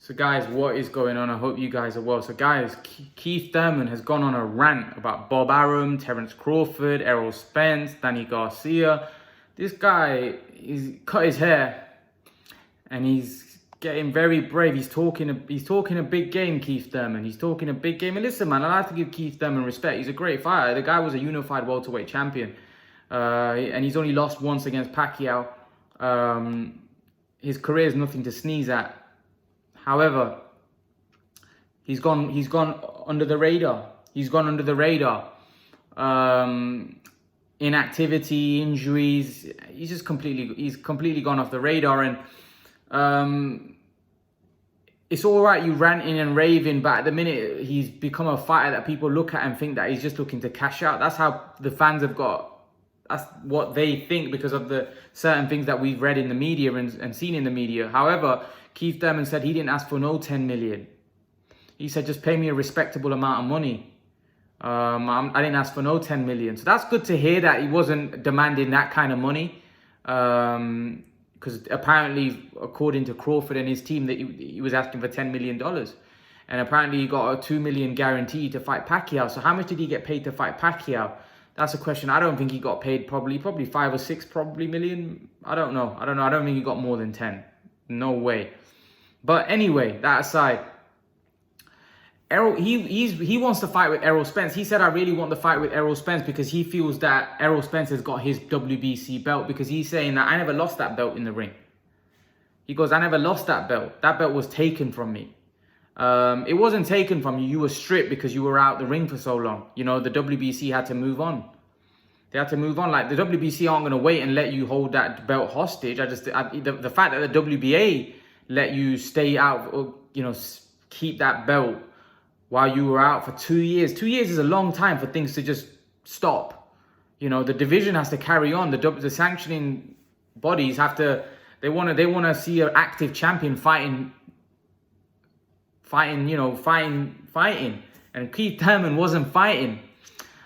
So guys, what is going on? I hope you guys are well. So guys, Keith Thurman has gone on a rant about Bob Arum, Terence Crawford, Errol Spence, Danny Garcia. This guy, he's cut his hair and he's getting very brave. He's talking a big game, Keith Thurman. He's talking a big game. And listen, man, I have to give Keith Thurman respect. He's a great fighter. The guy was a unified welterweight champion. And he's only lost once against Pacquiao. His career is nothing to sneeze at. However, he's gone under the radar. He's gone under the radar. Inactivity, injuries. He's completely gone off the radar. And it's all right, you ranting and raving, but at the minute he's become a fighter that people look at and think that he's just looking to cash out. That's how the fans have got. That's what they think because of the certain things that we've read in the media and seen in the media. However, Keith Thurman said he didn't ask for no 10 million. He said, just pay me a respectable amount of money. I didn't ask for no 10 million. So that's good to hear that he wasn't demanding that kind of money. Because apparently, according to Crawford and his team, that he was asking for $10 million. And apparently he got a $2 million guarantee to fight Pacquiao. So how much did he get paid to fight Pacquiao? That's a question. I don't think he got paid probably 5 or 6 million. I don't know. I don't think he got more than 10. No way. But anyway, that aside, Errol, he wants to fight with Errol Spence. He said, I really want to fight with Errol Spence because he feels that Errol Spence has got his WBC belt, because he's saying that I never lost that belt in the ring. He goes, I never lost that belt. That belt was taken from me. It wasn't taken from you. You were stripped because you were out the ring for so long. You know, the WBC had to move on. They had to move on. Like, the WBC aren't going to wait and let you hold that belt hostage. The fact that the WBA let you stay out, or, you know, keep that belt while you were out for 2 years. 2 years is a long time for things to just stop. You know, the division has to carry on. The sanctioning bodies have to. They want to see an active champion fighting. And Keith Thurman wasn't fighting.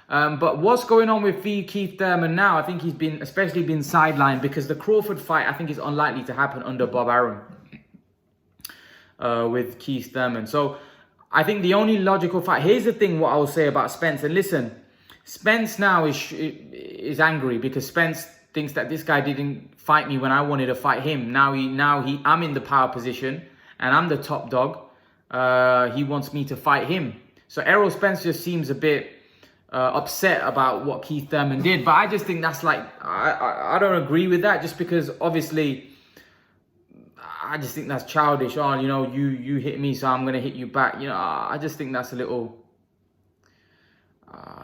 But what's going on with Keith Thurman now? I think he's been sidelined because the Crawford fight, I think, is unlikely to happen under Bob Arum with Keith Thurman. So I think the only logical fight. Here's the thing: what I will say about Spence. And listen, Spence now is angry because Spence thinks that this guy didn't fight me when I wanted to fight him. Now I'm in the power position and I'm the top dog. He wants me to fight him. So Errol Spence just seems a bit upset about what Keith Thurman did. But I just think that's like, I don't agree with that, just because obviously I just think that's childish. Oh, you know, you hit me, so I'm going to hit you back. You know, I just think that's a little,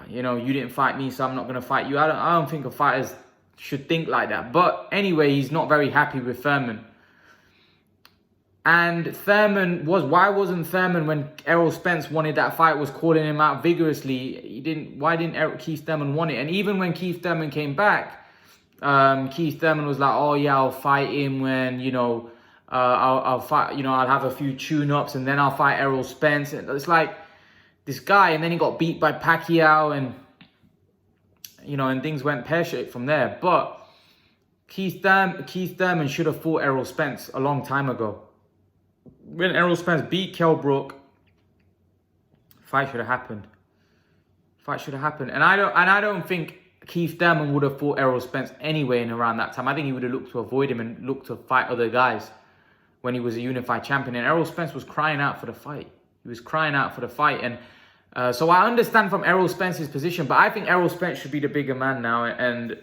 you know, you didn't fight me, so I'm not going to fight you. I don't think fighters should think like that. But anyway, he's not very happy with Thurman. And why wasn't Thurman, when Errol Spence wanted that fight, was calling him out vigorously? Why didn't Keith Thurman want it? And even when Keith Thurman came back, Keith Thurman was like, oh yeah, I'll fight him when, you know, I'll fight, you know, I'll have a few tune-ups and then I'll fight Errol Spence. And it's like this guy, and then he got beat by Pacquiao, and, you know, and things went pear-shaped from there. But Keith Thurman should have fought Errol Spence a long time ago. When Errol Spence beat Kell Brook, fight should have happened. And I don't think Keith Thurman would have fought Errol Spence anyway in around that time. I think he would have looked to avoid him and looked to fight other guys when he was a unified champion. And Errol Spence was crying out for the fight. He was crying out for the fight. And so I understand from Errol Spence's position, but I think Errol Spence should be the bigger man now. And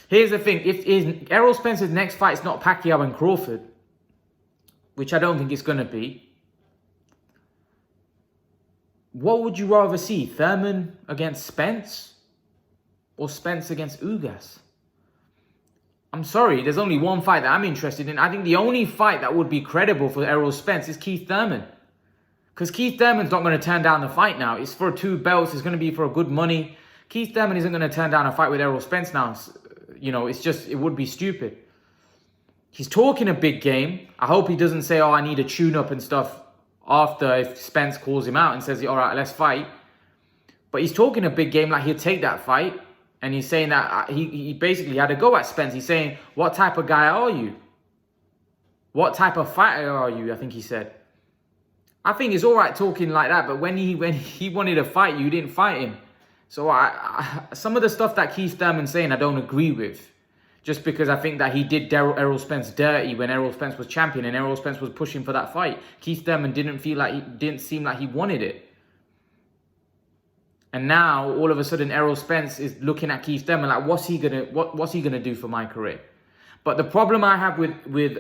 here's the thing: if Errol Spence's next fight is not Pacquiao and Crawford, which I don't think it's going to be, what would you rather see? Thurman against Spence or Spence against Ugas? I'm sorry, there's only one fight that I'm interested in. I think the only fight that would be credible for Errol Spence is Keith Thurman. Because Keith Thurman's not going to turn down the fight now. It's for 2 belts. It's going to be for good money. Keith Thurman isn't going to turn down a fight with Errol Spence now. You know, it would be stupid. He's talking a big game. I hope he doesn't say, oh, I need a tune-up and stuff after, if Spence calls him out and says, all right, let's fight. But he's talking a big game, like he'll take that fight. And he's saying that he basically had a go at Spence. He's saying, what type of guy are you? What type of fighter are you? I think he said. I think it's all right talking like that, but when he wanted to fight you didn't fight him. So some of the stuff that Keith Thurman's saying, I don't agree with. Just because I think that he did Errol Spence dirty when Errol Spence was champion and Errol Spence was pushing for that fight. Keith Thurman didn't seem like he wanted it. And now all of a sudden Errol Spence is looking at Keith Thurman like, what's he gonna do for my career? But the problem I have with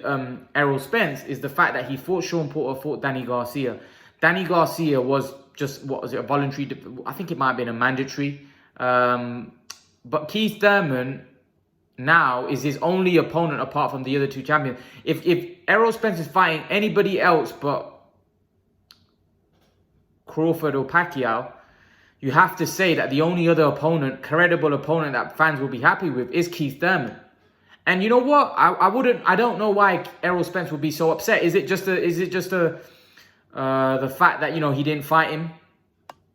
Errol Spence is the fact that he fought Sean Porter, fought Danny Garcia. Danny Garcia was just, what was it, a voluntary? I think it might have been a mandatory. But Keith Thurman now is his only opponent apart from the other two champions. If Errol Spence is fighting anybody else but Crawford or Pacquiao, you have to say that the only other opponent, credible opponent that fans will be happy with is Keith Thurman. And you know what? I don't know why Errol Spence would be so upset. Is it just the fact that, you know, he didn't fight him?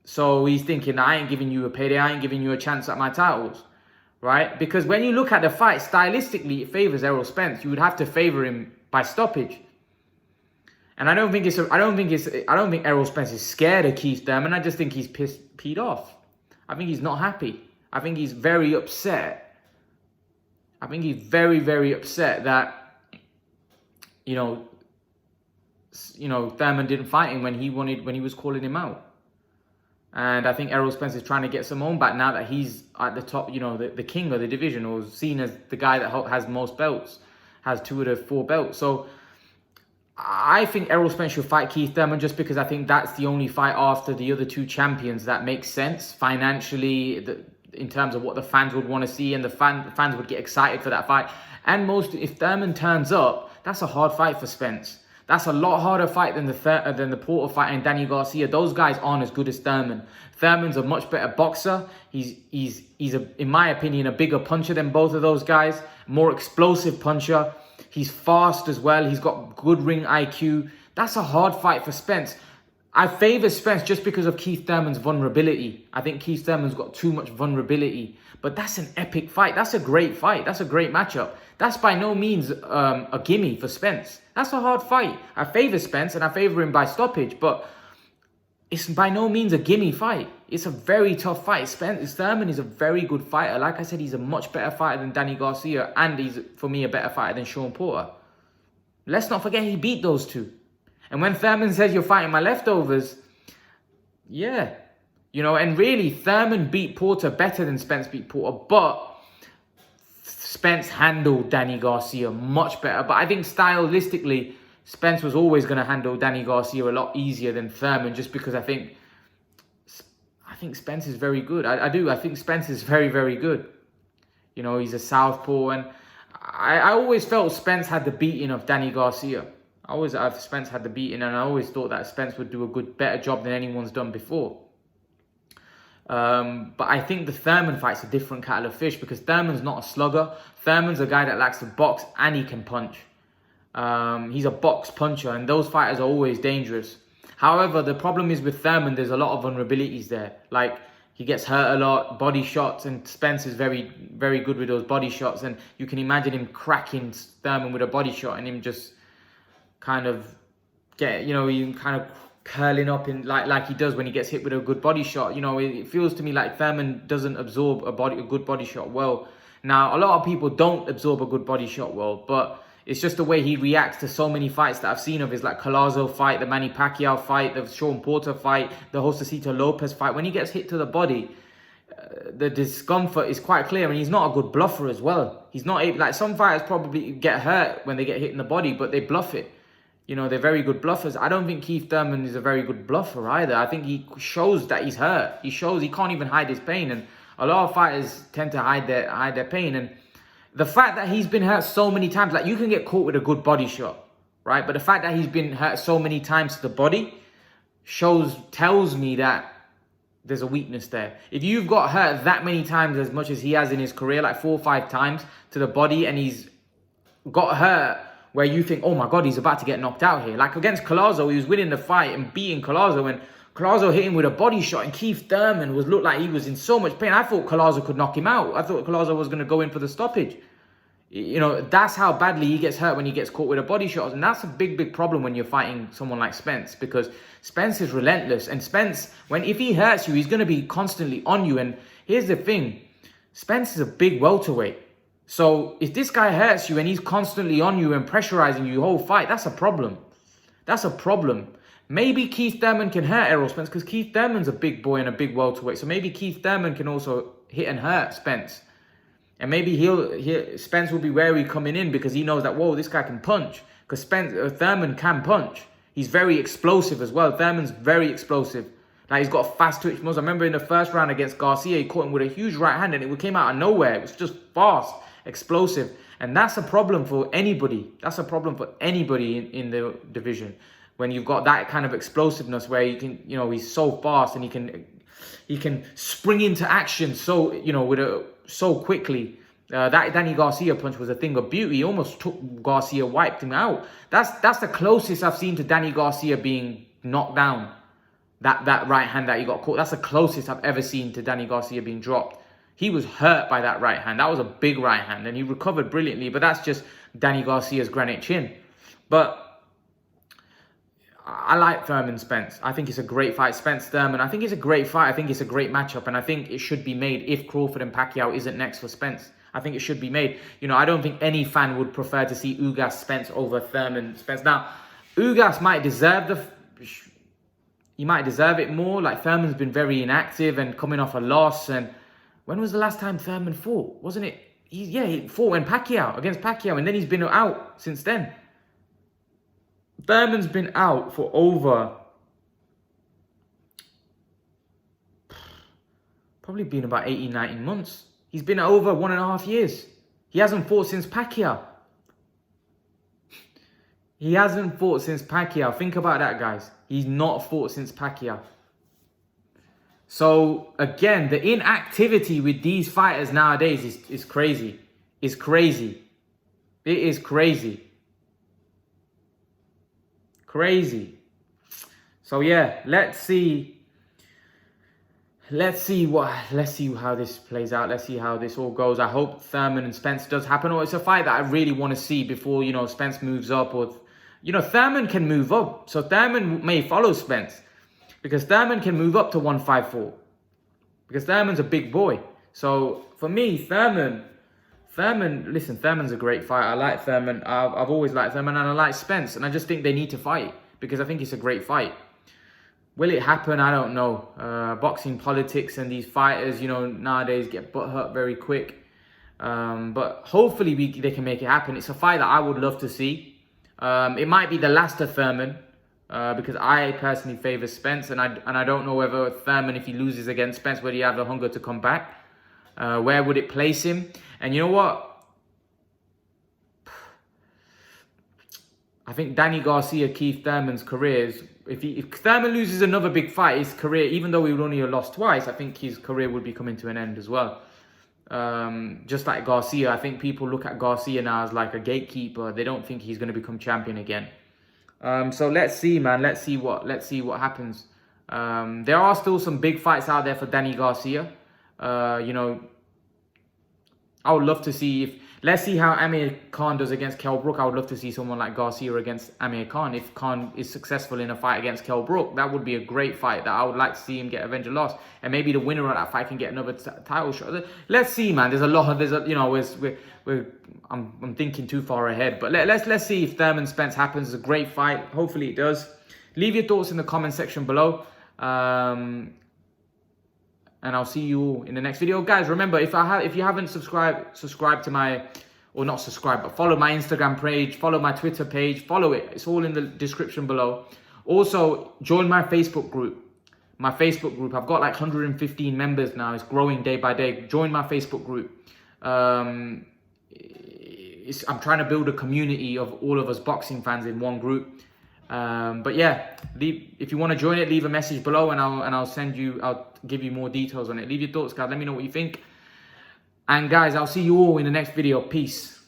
So he's thinking, I ain't giving you a payday. I ain't giving you a chance at my titles. Right? Because when you look at the fight, stylistically, it favors Errol Spence. You would have to favor him by stoppage. And I don't think Errol Spence is scared of Keith Thurman. I just think he's peed off. I think he's not happy. I think he's very upset. I think he's very, very upset that, you know, Thurman didn't fight him when he was calling him out. And I think Errol Spence is trying to get some own back now that he's at the top, you know, the king of the division, or seen as the guy that has most belts, has 2 of the 4 belts. So I think Errol Spence should fight Keith Thurman just because I think that's the only fight after the other 2 champions that makes sense financially, in terms of what the fans would want to see, and the fans would get excited for that fight. And if Thurman turns up, that's a hard fight for Spence. That's a lot harder fight than the Porter fight and Danny Garcia. Those guys aren't as good as Thurman. Thurman's a much better boxer. He's in my opinion, a bigger puncher than both of those guys. More explosive puncher. He's fast as well. He's got good ring IQ. That's a hard fight for Spence. I favor Spence just because of Keith Thurman's vulnerability. I think Keith Thurman's got too much vulnerability. But that's an epic fight. That's a great fight. That's a great matchup. That's by no means a gimme for Spence. That's a hard fight. I favor Spence and I favor him by stoppage, but it's by no means a gimme fight. It's a very tough fight. Thurman is a very good fighter. Like I said, he's a much better fighter than Danny Garcia, and he's, for me, a better fighter than Sean Porter. Let's not forget he beat those 2. And when Thurman says you're fighting my leftovers, yeah. You know, and really, Thurman beat Porter better than Spence beat Porter, but Spence handled Danny Garcia much better. But I think stylistically, Spence was always going to handle Danny Garcia a lot easier than Thurman, just because I think Spence is very good. I do. I think Spence is very, very good. You know, he's a southpaw, and I always felt Spence had the beating of Danny Garcia. Spence had the beating, and I always thought that Spence would do better job than anyone's done before. But I think the Thurman fight's a different kettle of fish, because Thurman's not a slugger. Thurman's a guy that likes to box and he can punch. He's a box puncher, and those fighters are always dangerous. However, the problem is with Thurman, there's a lot of vulnerabilities there. Like, he gets hurt a lot, body shots, and Spence is very, very good with those body shots. And you can imagine him cracking Thurman with a body shot and him just kind of curling up in like he does when he gets hit with a good body shot. You know, it feels to me like Thurman doesn't absorb a good body shot well. Now, a lot of people don't absorb a good body shot well, but it's just the way he reacts to so many fights that I've seen of his, like Collazo fight, the Manny Pacquiao fight, the Sean Porter fight, the Josecito Lopez fight. When he gets hit to the body, the discomfort is quite clear, and he's not a good bluffer as well. He's not able, like some fighters probably get hurt when they get hit in the body, but they bluff it. You know, they're very good bluffers. I don't think Keith Thurman is a very good bluffer either. I think he shows that he's hurt. He shows he can't even hide his pain, and a lot of fighters tend to hide their pain. And the fact that he's been hurt so many times, like, you can get caught with a good body shot, right? But the fact that he's been hurt so many times to the body tells me that there's a weakness there. If you've got hurt that many times, as much as he has in his career, like 4 or 5 times to the body, and he's got hurt where you think, oh my God, he's about to get knocked out here. Like against Collazo, he was winning the fight and beating Collazo, and Collazo hit him with a body shot, and Keith Thurman looked like he was in so much pain. I thought Collazo could knock him out. I thought Collazo was going to go in for the stoppage. You know, that's how badly he gets hurt when he gets caught with a body shot. And that's a big problem when you're fighting someone like Spence, because Spence is relentless. And Spence, if he hurts you, he's going to be constantly on you. And here's the thing, Spence is a big welterweight. So if this guy hurts you and he's constantly on you and pressurizing you the whole fight, that's a problem. That's a problem. Maybe Keith Thurman can hurt Errol Spence, because Keith Thurman's a big boy and a big welterweight. So maybe Keith Thurman can also hit and hurt Spence. And maybe Spence will be wary coming in, because he knows that, whoa, this guy can punch. Because Thurman can punch. He's very explosive as well. Thurman's very explosive. Like, he's got a fast twitch muscle. I remember in the first round against Garcia, he caught him with a huge right hand and it came out of nowhere. It was just fast, explosive. And that's a problem for anybody. That's a problem for anybody in the division. When you've got that kind of explosiveness where you can, you know, he's so fast and he can spring into action so, you know, so quickly. That Danny Garcia punch was a thing of beauty. He almost took Garcia, wiped him out. That's the closest I've seen to Danny Garcia being knocked down. That right hand that he got caught. That's the closest I've ever seen to Danny Garcia being dropped. He was hurt by that right hand. That was a big right hand, and he recovered brilliantly. But that's just Danny Garcia's granite chin. But I like Thurman Spence. I think it's a great fight. Spence Thurman, I think it's a great fight. I think it's a great matchup. And I think it should be made if Crawford and Pacquiao isn't next for Spence. I think it should be made. You know, I don't think any fan would prefer to see Ugas Spence over Thurman Spence. Now, Ugas might deserve he might deserve it more. Like, Thurman's been very inactive and coming off a loss. And when was the last time Thurman fought? Wasn't it? He fought against Pacquiao. And then he's been out since then. Thurman's been out for over, probably been about 18, 19 months. He's been over 1.5 years. He hasn't fought since Pacquiao. He hasn't fought since Pacquiao. Think about that, guys. He's not fought since Pacquiao. So, again, the inactivity with these fighters nowadays is crazy. It's crazy. It is crazy. Crazy. So yeah, let's see how this plays out. Let's see how this all goes. I hope Thurman and Spence does happen, or it's a fight that I really want to see before, you know, Spence moves up, or, you know, Thurman can move up. So Thurman may follow Spence, because Thurman can move up to 154, because Thurman's a big boy. So for me, Thurman, listen, Thurman's a great fighter. I like Thurman. I've always liked Thurman, and I like Spence. And I just think they need to fight, because I think it's a great fight. Will it happen? I don't know. Boxing politics and these fighters, you know, nowadays get butt hurt very quick. But hopefully they can make it happen. It's a fight that I would love to see. It might be the last of Thurman, because I personally favour Spence. And I don't know whether Thurman, if he loses against Spence, whether he have the hunger to come back. Where would it place him? And you know what? I think Danny Garcia, Keith Thurman's careers, if Thurman loses another big fight, his career, even though he would only have lost twice, I think his career would be coming to an end as well. Just like Garcia, I think people look at Garcia now as like a gatekeeper. They don't think he's going to become champion again. So let's see, man. Let's see what happens. There are still some big fights out there for Danny Garcia. You know, I would love to see let's see how Amir Khan does against Kell Brook. I would love to see someone like Garcia against Amir Khan. If Khan is successful in a fight against Kell Brook, that would be a great fight that I would like to see him get Avenger loss. And maybe the winner of that fight can get another title shot. Let's see, man. I'm thinking too far ahead. But let's see if Thurman Spence happens. It's a great fight. Hopefully it does. Leave your thoughts in the comment section below. And I'll see you all in the next video. Guys, remember, if you haven't subscribe to my, or not subscribe, but follow my Instagram page, follow my Twitter page, follow it. It's all in the description below. Also, join my Facebook group. I've got like 115 members now. It's growing day by day. Join my Facebook group. I'm trying to build a community of all of us boxing fans in one group. But yeah, if you want to join it, leave a message below, and I'll give you more details on it. Leave your thoughts, guys. Let me know what you think. And guys, I'll see you all in the next video. Peace.